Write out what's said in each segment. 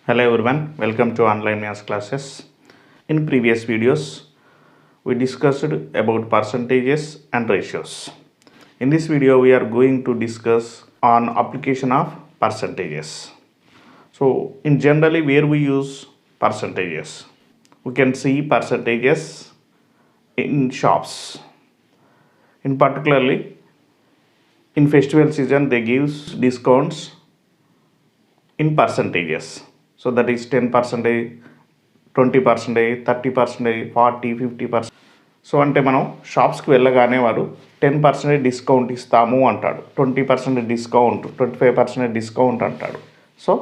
Hello everyone, welcome to online maths classes. In previous videos, we discussed about percentages and ratios. In this video, we are going to discuss on application of percentages. So, in generally where we use percentages, we can see percentages in shops. In particularly, in festival season, they give discounts in percentages. So that is 10%, 20%, 30%, 40, 50%. So అంటే మనం షాప్స్కి వెళ్ళగానే వాడు 10% discount ఇస్తాము అంటాడు, 20% discount, 25% discount అంటాడు. So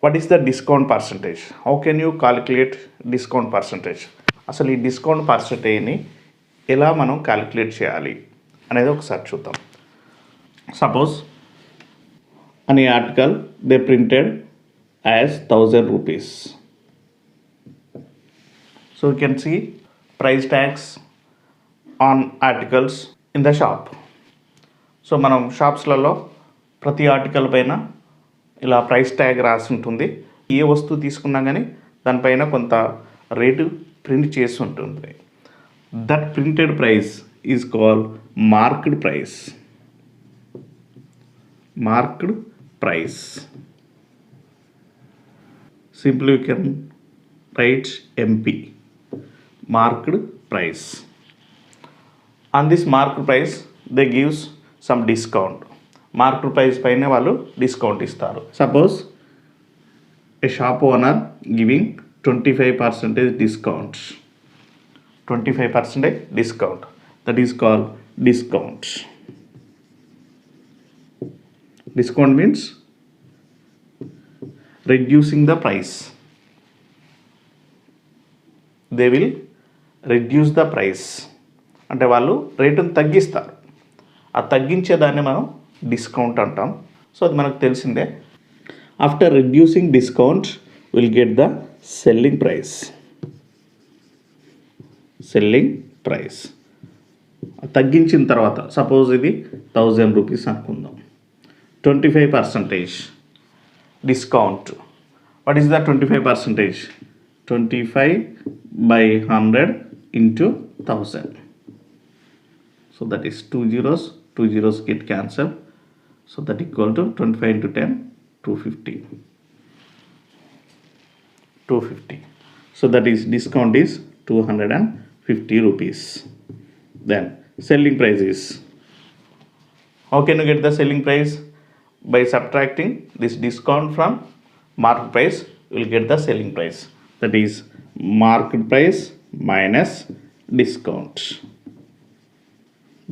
what is the discount percentage? How can you calculate discount percentage? అసలు ఈ discount పర్సంటేజ్ని ఎలా మనం క్యాలిక్యులేట్ చేయాలి అనేది ఒకసారి చూద్దాం. Suppose any article they printed as 1000 rupees. So you can see price tags on articles in the shop. So మనం షాప్స్లలో ప్రతి ఆర్టికల్ పైన ఇలా ప్రైస్ ట్యాగ్ రాసి ఉంటుంది. ఏ వస్తువు తీసుకున్నా కానీ దానిపైన కొంత రేటు ప్రింట్ చేసి ఉంటుంది. That printed price is called marked price. Marked price. Simply you can write MP, marked price. On this marked price they gives some discount. Marked price పైన వాళ్ళు డిస్కౌంట్ ఇస్తారు. Suppose a shop owner giving 25% discount. 25% discount. That is called discount. Discount means reducing the price. They will reduce the price. అంటే వాళ్ళు రేటును తగ్గిస్తారు. ఆ తగ్గించేదాన్ని మనం discount అంటాం. సో అది మనకు తెలిసిందే. After reducing discount will get the selling price. Selling price తగ్గించిన తర్వాత సపోజ్ ఇది 1000 రూపీస్ అనుకుందాం. 25% discount. What is the 25%? 25 by 100 into 1000. So that is 2 zeros. 2 zeros get cancelled. So that equal to 25 into 10, 250. 250. So that is discount is 250 rupees. Then selling price is. How can you get the selling price? By subtracting this discount from marked price, you will get the selling price. That is marked price minus discount.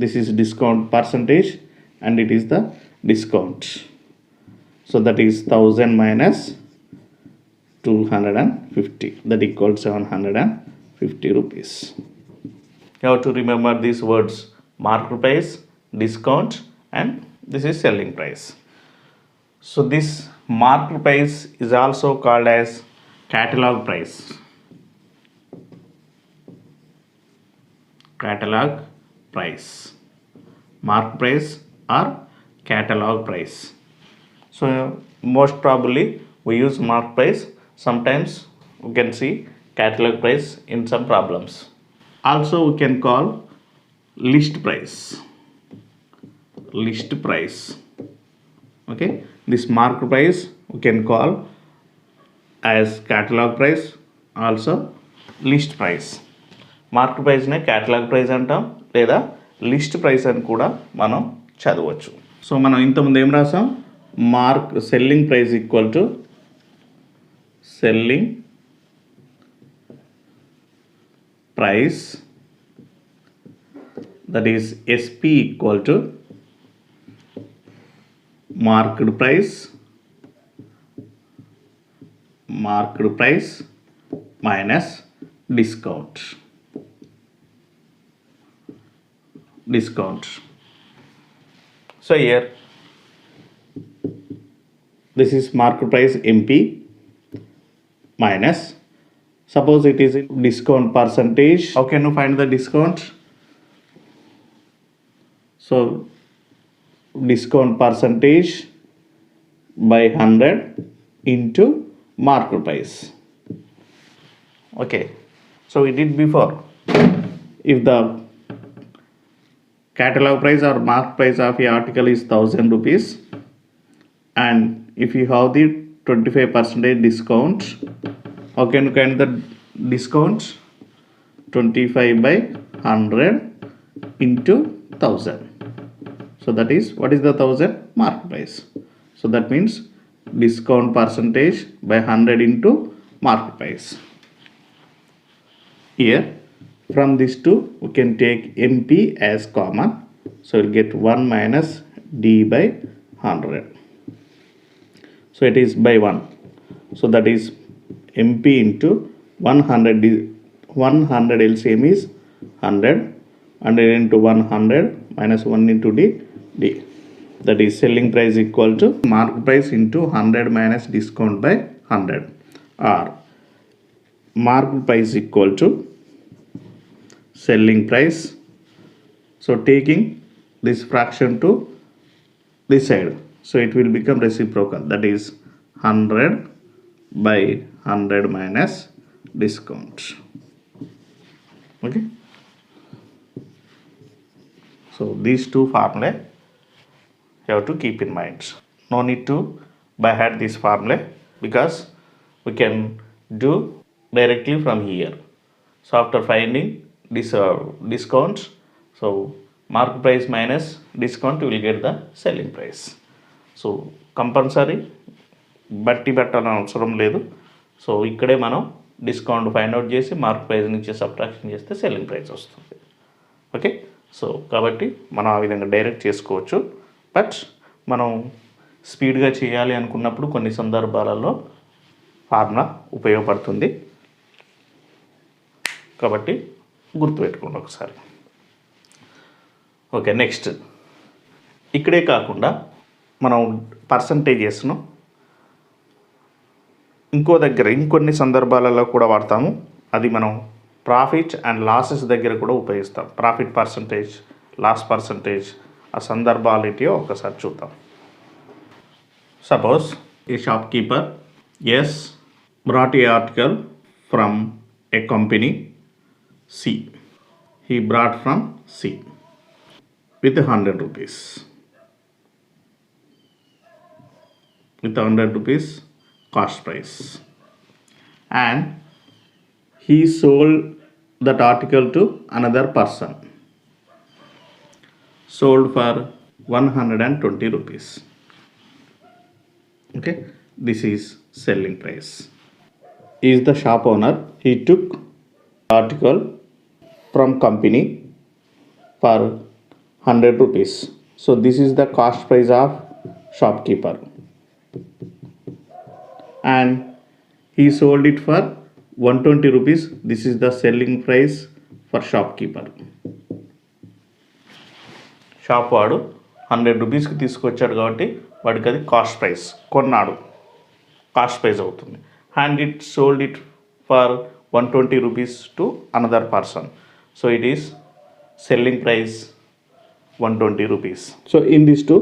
This is discount percentage and it is the discount. So that is 1000 minus 250. That equals 750 rupees. You have to remember these words: marked price, discount, and this is selling price. So this marked price is also called as catalog price. Catalog price, marked price or catalog price. So most probably we use marked price. Sometimes we can see catalog price in some problems. Also we can call list price. List price. Okay, this marked price we can call as catalog price, also list price. Marked ప్రైస్నే catalogue price అంటాం, లేదా list price అని కూడా మనం చదవచ్చు. So మనం ఇంతకుముందు ఏం రాసాం? Selling price equal to selling price, that is SP equal to marked price minus discount. So here this is marked price MP minus, suppose it is in discount percentage. How can you find the discount? So discount percentage by 100 into market price. Okay, so we did before. If the catalog price or market price of a article is 1000 rupees, and if you have the 25% discount, how can you count the discount? 25 by 100 into 1000. So that is, what is the 1000? Market price. So that means discount percentage by 100 into market price. Here from these two we can take MP as common. So we'll get 1 minus D by 100. So it is by 1. So that is MP into 100. 100 LCM is 100. 100 into 100 minus 1 into D. That is selling price equal to market price into 100 minus discount by 100, or market price equal to selling price. So taking this fraction to this side, so it will become reciprocal. That is 100 by 100 minus discount. Okay. So these two formulae you have to keep in mind. No need to by heart this formula, because we can do directly from here. So after finding this discounts, so market price minus discount, you will get the selling price. So compulsory బట్టి పెట్టాలని అవసరం లేదు. So ఇక్కడే మనం discount find out చేసి market price నుంచి subtraction చేస్తే selling price వస్తుంది. ఓకే, సో కాబట్టి మనం ఆ విధంగా డైరెక్ట్ చేసుకోవచ్చు. బట్ మనం స్పీడ్గా చేయాలి అనుకున్నప్పుడు కొన్ని సందర్భాలలో ఫార్ములా ఉపయోగపడుతుంది. కాబట్టి గుర్తుపెట్టుకోండి ఒకసారి. ఓకే, నెక్స్ట్ ఇక్కడే కాకుండా మనం పర్సంటేజెస్ను ఇంకో దగ్గర ఇంకొన్ని సందర్భాలలో కూడా వాడతాము. అది మనం ప్రాఫిట్ అండ్ లాసెస్ దగ్గర కూడా ఉపయోగిస్తాం. ప్రాఫిట్ పర్సంటేజ్, లాస్ పర్సంటేజ్, ఆ సందర్భాలు ఏంటో ఒకసారి చూద్దాం. Suppose a shopkeeper has brought a article from a company C. He brought from C with 100 rupees. With 100 rupees cost price. And he sold that article to another person. Sold for 120 rupees. Okay, this is selling price. He is the shop owner. He took article from company for 100 rupees. So this is the cost price of shopkeeper, and he sold it for 120 rupees. This is the selling price for shopkeeper. Shop వాడు 100 రూపీస్కి తీసుకొచ్చాడు కాబట్టి వాడికి అది cost price, కొన్నాడు cost price అవుతుంది. And it sold it for 120 rupees to another person. So it is selling price 120 rupees. So in these two,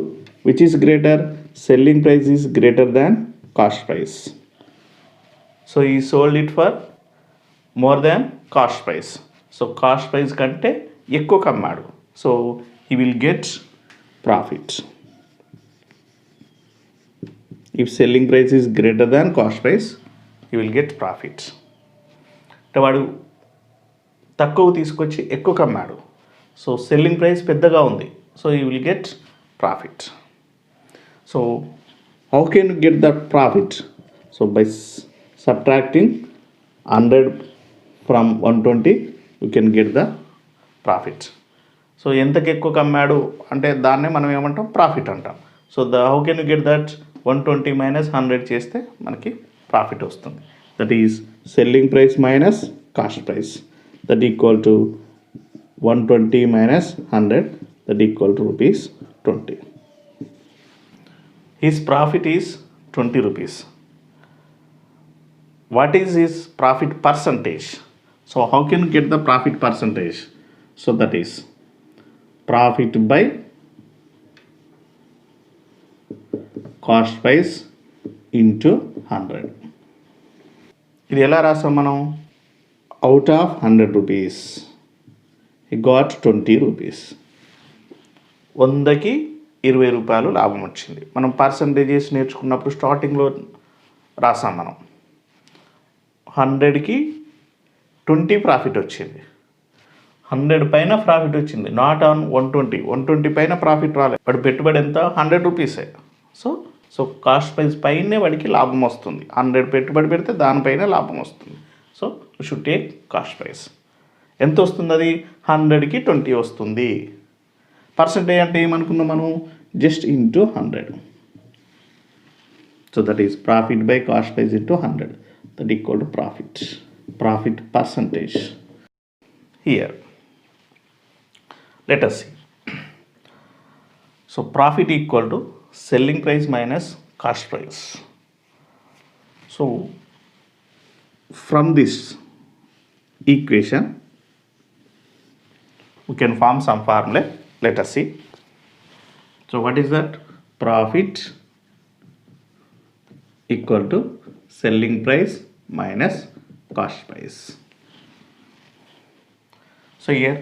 which is greater? Selling price is greater than cost price. So he sold it for more than cost price. So cost price kante ekko kammadu. So he will get profit. If selling price is greater than cost price, he will get profit. వాడు తక్కువ తీసుకొచ్చి ఎక్కువ కమ్మాడు. So selling price పెద్దగా ఉంది. So you will get profit. So how can you get that profit? So by subtracting 100 from 120 you can get the profit. So ఎంతకు ఎక్కువ కమ్మాడు అంటే దాన్నే మనం ఏమంటాం? ప్రాఫిట్ అంటాం. So how can you get that? 120 minus 100 చేస్తే మనకి ప్రాఫిట్ వస్తుంది. That is selling price minus cost price, that equal to 120 minus 100, that equal to rupees 20. His profit is 20 rupees. What is his profit percentage? So how can you get the profit percentage? So that is profit by cost price into 100. ఇది ఎలా రాసాం మనం? Out of 100 rupees he got 20 rupees. 100కి 20 రూపాయలు లాభం వచ్చింది. మనం percentages నేర్చుకున్నప్పుడు స్టార్టింగ్లో రాసాం మనం. 100కి 20 ప్రాఫిట్ వచ్చింది. 100 పైన ప్రాఫిట్ వచ్చింది, నాట్ ఆన్ 120. 120 పైన ప్రాఫిట్ రాలేదు. వాడి పెట్టుబడి ఎంత? 100 రూపీసే. సో కాస్ట్ ప్రైస్ పైనే వాడికి లాభం వస్తుంది. 100 పెట్టుబడి పెడితే దానిపైన లాభం వస్తుంది. So should take cost price. ఎంత వస్తుంది అది? 100కి 20 వస్తుంది. పర్సంటేజ్ అంటే ఏమనుకున్నాం మనం? Just into 100. So that is profit by cost price into 100. That equal to profit percentage. Here let us see. So profit equal to selling price minus cost price. So from this equation we can form some formula. Let us see. So what is that? Profit equal to selling price minus cost price. So here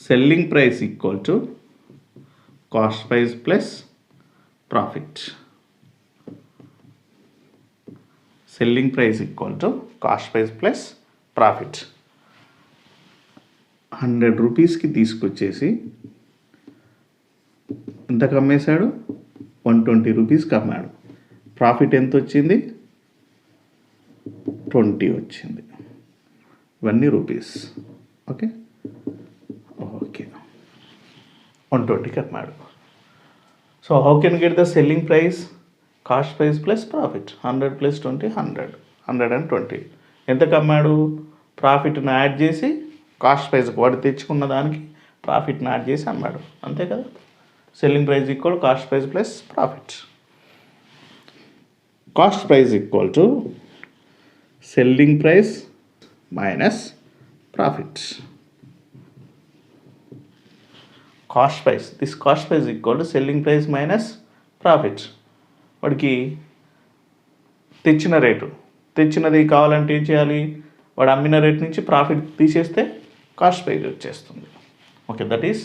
selling price equal to cost price plus profit. Selling price equal to cost price plus profit. 100 రూపీస్కి తీసుకొచ్చేసి ఎంతకు అమ్మేశాడు? 120 రూపీస్కి అమ్మాడు. Profit ఎంత వచ్చింది? 20 వచ్చింది. ఇవన్నీ rupees. Okay, 120కి అమ్మాడు. So how can get the selling price? Cost price plus profit. 100 plus 20 120. ఎంతకు అమ్మాడు? ప్రాఫిట్ని యాడ్ చేసి కాస్ట్ ప్రైస్ వాడు తెచ్చుకున్న దానికి ప్రాఫిట్ని యాడ్ చేసి అమ్మాడు. అంతే కదా. Selling price equal cost price plus profit. Cost price equal to selling price minus profit. Cost price, this cost price equal to selling price minus profit. వాడికి తెచ్చినది కావాలంటే ఏం చేయాలి? వాడు అమ్మిన రేట్ నుంచి ప్రాఫిట్ తీసేస్తే కాస్ట్ ప్రైస్ వచ్చేస్తుంది. Okay, that is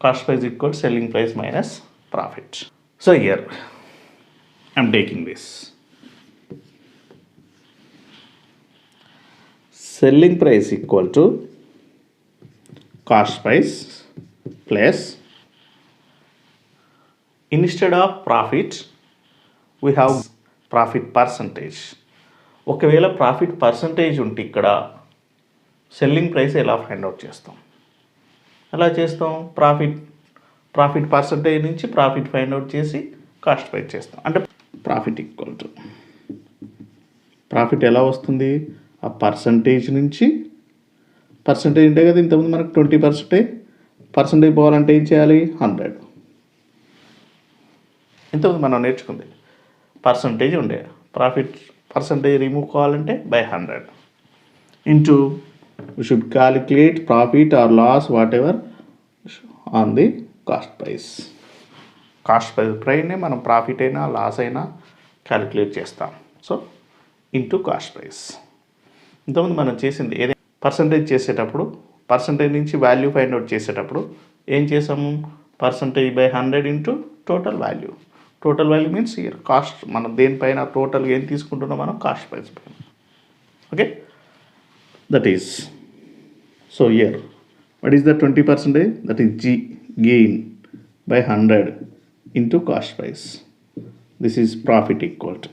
cost price equal to selling price minus profit. So here I'm taking this. Selling price equal to cost price plus instead of profit we have profit percentage. ఒకవేళ profit percentage ఉంటే ఇక్కడ selling price ఎలా find out చేస్తాం? ఎలా చేస్తాం? Profit percentage నుంచి profit find out చేసి cost price చేస్తాం. అంటే ప్రాఫిట్ ఈక్వల్ టు ప్రాఫిట్ ఎలా వస్తుంది? ఆ పర్సంటేజ్ నుంచి పర్సంటేజ్ ఉంటే కదా ఇంతకుముందు మనకు 20% పోవాలంటే ఏం చేయాలి? 100. ఇంతకుముందు మనం నేర్చుకుంది పర్సంటేజ్ ఉండే, ప్రాఫిట్ పర్సంటేజ్ రిమూవ్ కావాలంటే by 100 into we should calculate profit or loss whatever on the cost price. Cost ప్రైస్నే మనం ప్రాఫిట్ అయినా లాస్ అయినా క్యాలిక్యులేట్ చేస్తాం. So into cost price. ఇంతకుముందు మనం చేసింది ఏదైనా పర్సంటేజ్ చేసేటప్పుడు, పర్సంటేజ్ నుంచి వాల్యూ ఫైండ్ అవుట్ చేసేటప్పుడు ఏం చేసాము? Percentage by 100 into total value. Total value means year cost. మనం దేనిపైన టోటల్గా ఏం తీసుకుంటున్నాం? మనం కాస్ట్ ప్రైస్ పైన. Okay, that is. So year what is the 20%? That is gain by 100 into cost price. This is profit equal to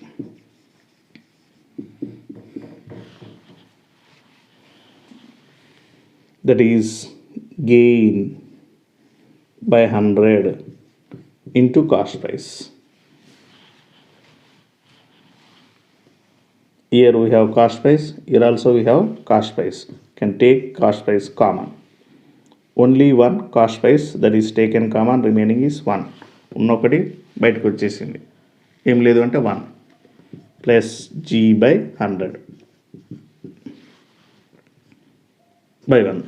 that is gain by 100 into cost price. Here we have cost price, here also we have cost price. Can take cost price common. Only one cost price that is taken common, remaining is 1. ఉన్నొకటి బయటకు వచ్చేసింది, ఏం లేదు అంటే 1 plus G by 100 by 1.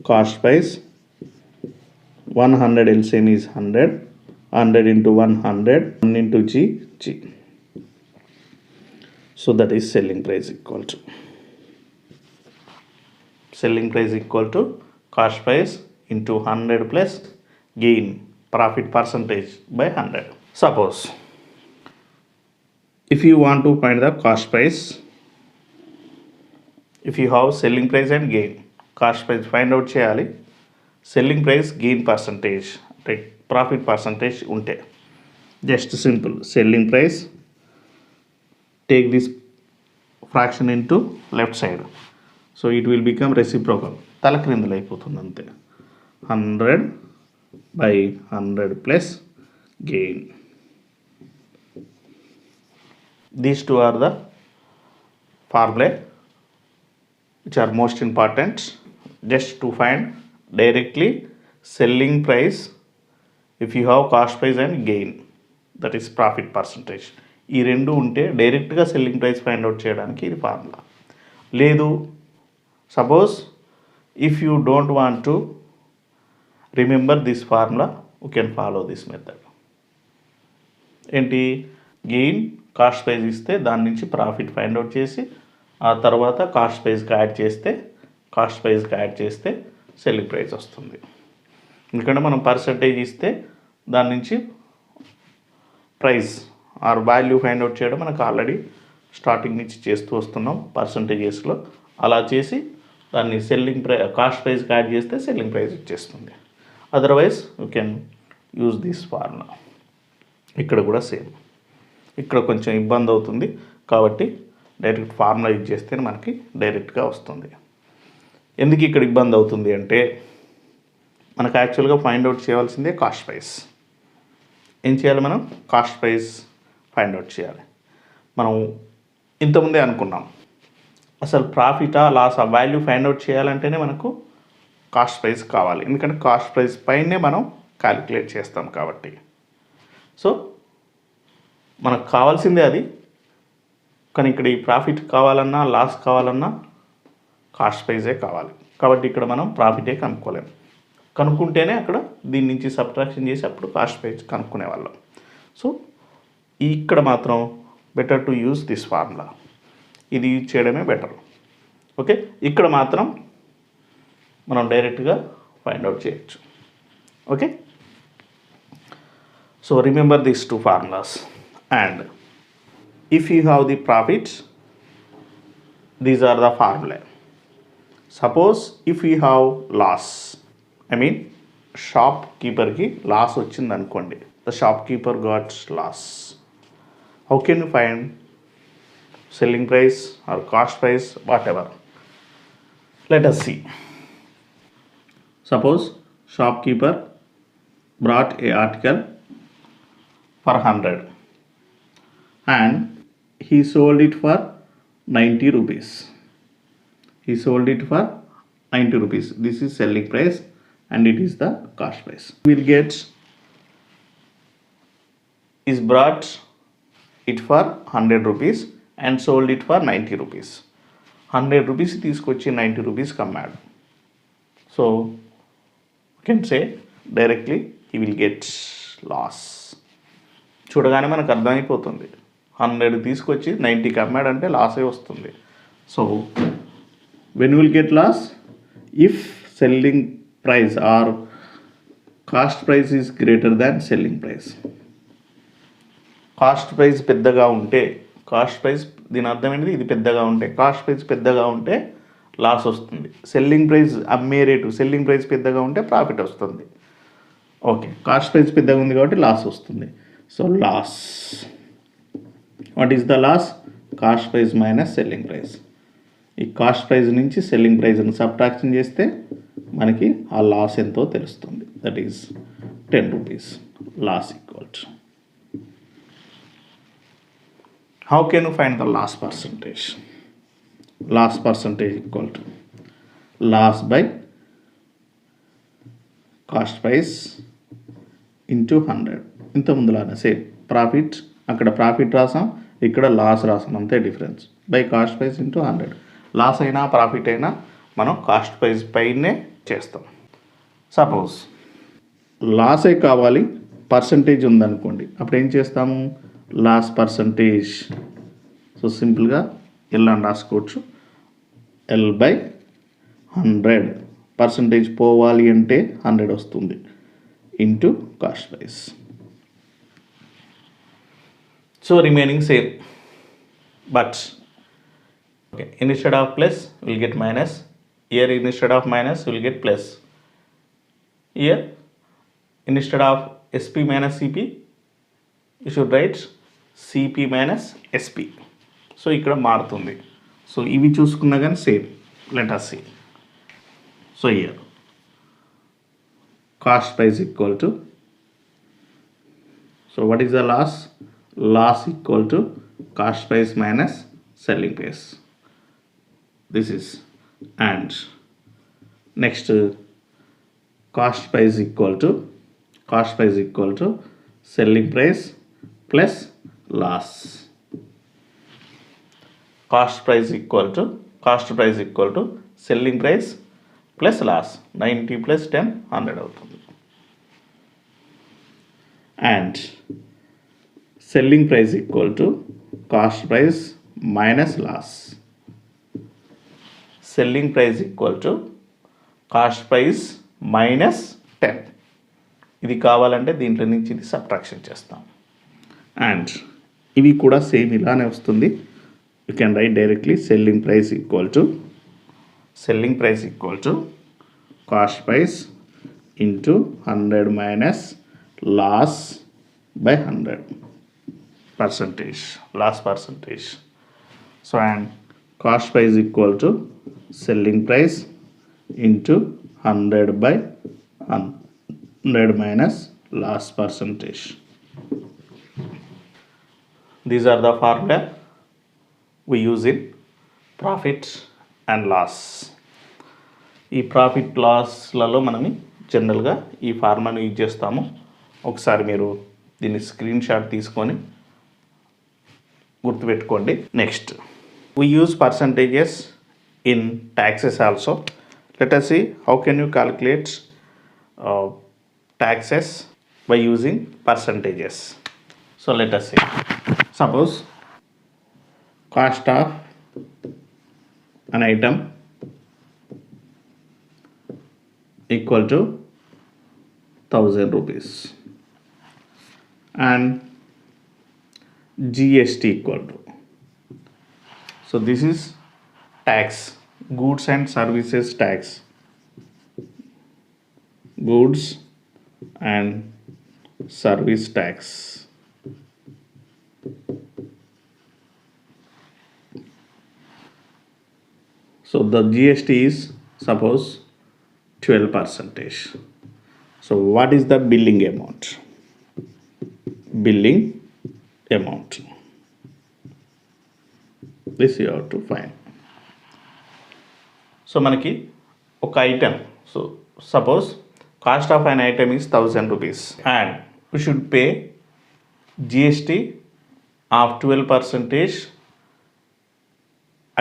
Cost price 100 LCM is 100 into 100, 1 into G. So that is selling price equal to cost price into 100 plus gain profit percentage by 100. Suppose if you want to find the cost price, if you have selling price and gain, cost price find out చేయాలి, selling price gain percentage అంటే profit percentage ఉంటే just simple selling price, take this fraction into left side, so it will become reciprocal, తలక్రిందులు అయిపోతుంది అంతే, 100 by 100 plus gain. These two are the formulae which are most important just to find directly selling price if you have cost price and gain, that is profit percentage. ఈ రెండు ఉంటే డైరెక్ట్గా selling price find out చేయడానికి ఇది formula. లేదు suppose if you don't want to remember this formula, you can follow this method. ఏంటి, gain cost price ఇస్తే దాని నుంచి ప్రాఫిట్ ఫైండ్ అవుట్ చేసి ఆ తర్వాత కాస్ట్ ప్రైస్కి యాడ్ చేస్తే సెల్లింగ్ ప్రైస్ వస్తుంది. ఎందుకంటే మనం పర్సంటేజ్ ఇస్తే దాని నుంచి price or value find out చేయడం మనకు ఆల్రెడీ స్టార్టింగ్ నుంచి చేస్తూ వస్తున్నాం పర్సంటేజెస్లో. అలా చేసి దాన్ని కాస్ట్ ప్రైస్కి యాడ్ చేస్తే సెల్లింగ్ ప్రైస్ ఇచ్చేస్తుంది. Otherwise you can use this formula. ఇక్కడ కూడా సేమ్, ఇక్కడ కొంచెం ఇబ్బంది అవుతుంది కాబట్టి డైరెక్ట్ ఫార్ములా యూజ్ చేస్తే మనకి డైరెక్ట్గా వస్తుంది. ఎందుకు ఇక్కడ ఇబ్బంది అవుతుంది అంటే మనకు యాక్చువల్గా ఫైండ్ అవుట్ చేయవలసిందే కాస్ట్ ప్రైస్. ఏం చేయాలి, మనం కాస్ట్ ప్రైస్ ఫైండ్ అవుట్ చేయాలి. మనం ఇంతకుముందే అనుకున్నాం అసలు ప్రాఫిటా లాసా వాల్యూ ఫైండ్ అవుట్ చేయాలంటేనే మనకు కాస్ట్ ప్రైస్ కావాలి, ఎందుకంటే కాస్ట్ ప్రైస్ పైనే మనం క్యాలిక్యులేట్ చేస్తాం కాబట్టి. సో మనకు కావాల్సిందే అది, కానీ ఇక్కడ ఈ ప్రాఫిట్ కావాలన్నా లాస్ కావాలన్నా కాస్ట్ ప్రైజే కావాలి. కాబట్టి ఇక్కడ మనం ప్రాఫిటే కనుక్కోలేము, కనుక్కుంటేనే అక్కడ దీని నుంచి సబ్ట్రాక్షన్ చేసి అప్పుడు కాస్ట్ ప్రైస్ కనుక్కునే వాళ్ళం. సో ఇక్కడ మాత్రం better to use this formula, ఇది యూజ్ చేయడమే బెటర్. ఓకే, ఇక్కడ మాత్రం మనం డైరెక్ట్గా ఫైండ్ అవుట్ చేయొచ్చు. Okay, so remember these two formulas. And if you have the profit, these are the formula. Suppose if you have loss, I mean షాప్ కీపర్కి loss వచ్చింది అనుకోండి, the shopkeeper got loss. How can you find selling price or cost price, whatever? Let us see. Suppose shopkeeper brought a article for 100 and he sold it for 90 rupees. He sold it for 90 rupees. This is selling price and it is the cost price. We will get is brought it for 100 rupees and sold it for 90 rupees. 100 rupees తీసుకొచ్చి 90 రూపీస్కి అమ్మాడు. So you can say directly he will get loss. చూడగానే మనకు అర్థమైపోతుంది 100 తీసుకొచ్చి 90కి అమ్మాడంటే లాసే వస్తుంది. So when will get loss, if selling price or cost price is greater than selling price. Cost price పెద్దగా ఉంటే, కాస్ట్ ప్రైస్ దీని అర్థం ఏంటిది, ఇది పెద్దగా ఉంటే, కాస్ట్ ప్రైస్ పెద్దగా ఉంటే లాస్ వస్తుంది. సెల్లింగ్ ప్రైస్ అమ్మే రేటు, సెల్లింగ్ ప్రైస్ పెద్దగా ఉంటే ప్రాఫిట్ వస్తుంది. ఓకే, కాస్ట్ ప్రైస్ పెద్దగా ఉంది కాబట్టి లాస్ వస్తుంది. So loss, what is the loss? Cost price minus selling price. ఈ కాస్ట్ ప్రైస్ నుంచి సెల్లింగ్ ప్రైస్ని సబ్ట్రాక్షన్ చేస్తే మనకి ఆ లాస్ ఎంతో తెలుస్తుంది. That is 10 rupees loss equal to. How can you find the loss percentage? Loss percentage equal to loss by cost price into 100. ఇంత ముందులానే సేమ్ ప్రాఫిట్, అక్కడ ప్రాఫిట్ రాసాం, ఇక్కడ లాస్ రాసాం, అంతే difference. By cost price into 100. Loss అయినా profit అయినా మనం కాస్ట్ ప్రైస్ పైనే చేస్తాం. సపోజ్ లాసే కావాలి, పర్సంటేజ్ ఉందనుకోండి, అప్పుడు ఏం చేస్తాము, లాస్ పర్సంటేజ్ సో సింపుల్గా ఎల్ అని రాసుకోవచ్చు. ఎల్ బై 100 పర్సంటేజ్ పోవాలి అంటే 100 వస్తుంది into cost price. So remaining same, but okay, instead of plus we'll get minus. Here instead of minus we'll get plus. Here instead of SP minus CP you should write CP minus SP. So ఇక్కడ మారుతుంది. So ఇవి చూసుకున్నా కానీ same. Let us see. So here cost price equal to, so what is the loss? Loss equal to cost price minus selling price. This is, and next cost price equal to selling price plus loss. Cost price equal to selling price plus loss. 90 plus 10 100 అవుతుంది. And selling price equal to cost price minus loss. Selling price equal to cost price minus 10. ఇది కావాలంటే దీంట్లో నుంచి ఇది subtraction చేస్తాం. And ఇవి కూడా same ఇలానే వస్తుంది. You can write directly selling price equal to cost price into 100 minus loss by 100 percentage, loss percentage. So and cost price equal to selling price into 100 by 100 minus loss percentage. These are the formula we use in profit and loss. ఈ profit లాస్లలో మనం జనరల్గా ఈ ఫార్ములాను use చేస్తాము. ఒకసారి మీరు దీన్ని screen shot తీసుకొని గుర్తుపెట్టుకోండి. Next we use percentages in taxes also. Let us see how can you calculate taxes by using percentages. So let us see. Suppose cost of an item equal to 1000 rupees and GST equal to, so this is tax, goods and services tax, goods and service tax. So the GST is suppose 12%. So what is the billing amount? Billing amount, this you have to find. So మనకి ఒక item, so suppose cost of an item is 1000 rupees and we should pay GST of 12%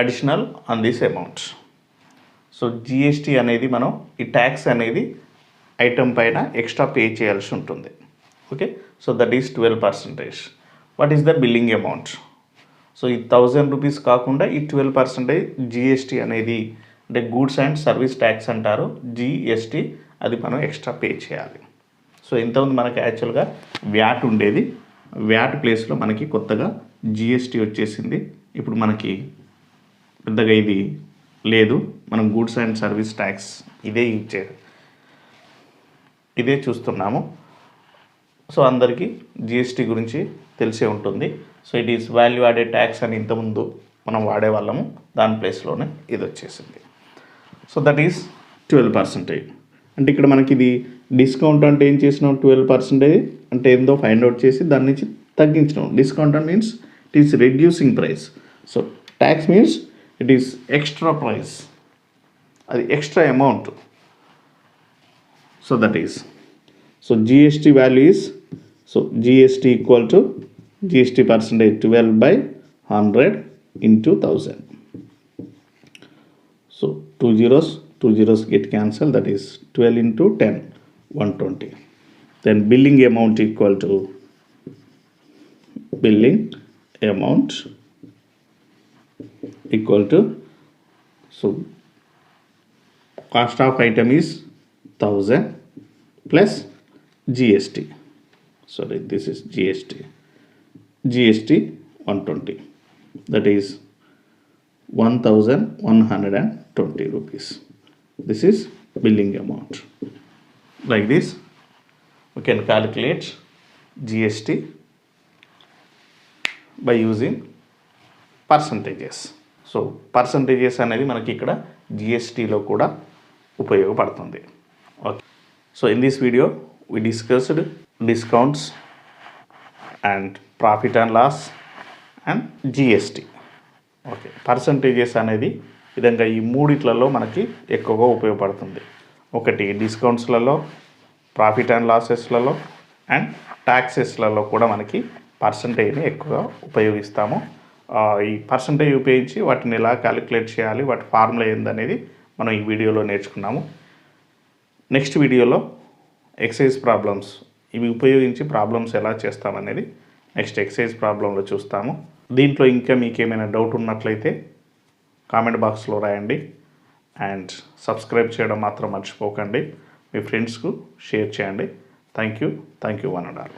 additional on this amount. So GST అనేది మనం ఈ tax అనేది item పైన extra pay చేయాల్సి ఉంటుంది. Okay, so that is 12%. What is the billing amount? So ఈ 1000 rupees కాకుండా ఈ 12% జిఎస్టీ అనేది అంటే గూడ్స్ అండ్ సర్వీస్ ట్యాక్స్ అంటారు, జిఎస్టీ, అది మనం ఎక్స్ట్రా పే చేయాలి. సో ఇంతకుముందు మనకి యాక్చువల్గా వ్యాట్ ఉండేది, వ్యాట్ ప్లేస్లో మనకి కొత్తగా జిఎస్టీ వచ్చేసింది. ఇప్పుడు మనకి పెద్దగా ఇది లేదు, మనం గూడ్స్ అండ్ సర్వీస్ ట్యాక్స్ ఇదే చూస్తున్నాము. సో అందరికీ జిఎస్టీ గురించి తెలిసే ఉంటుంది. So it is value added tax అని ఇంతకుముందు మనం వాడేవాళ్ళము, దాని ప్లేస్లోనే ఇది వచ్చేసింది. So that is 12%. అంటే ఇక్కడ మనకి ఇది డిస్కౌంట్ అంటే ఏం చేసినాం, 12% అంటే ఏందో ఫైండ్ అవుట్ చేసి దాని నుంచి తగ్గించినాం. డిస్కౌంట్ అంటే means it is reducing price. So tax means it is extra price, అది extra amount. So that is, so GST value is, so GST equal to GST percentage 12 by 100 into 1000. So 2 zeros get cancelled, that is 12 into 10, 120. Then billing amount equal to billing amount equal to, so cost of item is 1000 plus GST. Sorry, this is GST 120, that is 1120 rupees. This is billing amount. Like this we can calculate GST by using percentages. So percentages అనేది మనకి ఇక్కడ జిఎస్టీలో కూడా ఉపయోగపడుతుంది. Okay, so in this video we discussed discounts and profit and loss and GST. Okay, percentages అనేది విధంగా ఈ మూడిట్లలో మనకి ఎక్కువగా ఉపయోగపడుతుంది. ఒకటి డిస్కౌంట్స్లలో, ప్రాఫిట్ అండ్ లాసెస్లలో అండ్ ట్యాక్సెస్లలో కూడా మనకి పర్సంటేజ్ని ఎక్కువగా ఉపయోగిస్తాము. ఈ పర్సంటేజ్ ఉపయోగించి వాటిని ఎలా క్యాలిక్యులేట్ చేయాలి, వాటి ఫార్ములా ఏందనేది మనం ఈ వీడియోలో నేర్చుకున్నాము. నెక్స్ట్ వీడియోలో ఎక్సైజ్ ప్రాబ్లమ్స్, ఇవి ఉపయోగించి ప్రాబ్లమ్స్ ఎలా చేస్తామనేది నెక్స్ట్ ఎక్సైజ్ ప్రాబ్లంలో చూస్తాము. దీంట్లో ఇంకా మీకు ఏమైనా డౌట్ ఉన్నట్లయితే కామెంట్ బాక్స్లో రాయండి అండ్ సబ్స్క్రైబ్ చేయడం మాత్రం మర్చిపోకండి. మీ ఫ్రెండ్స్కు షేర్ చేయండి. Thank you one and all.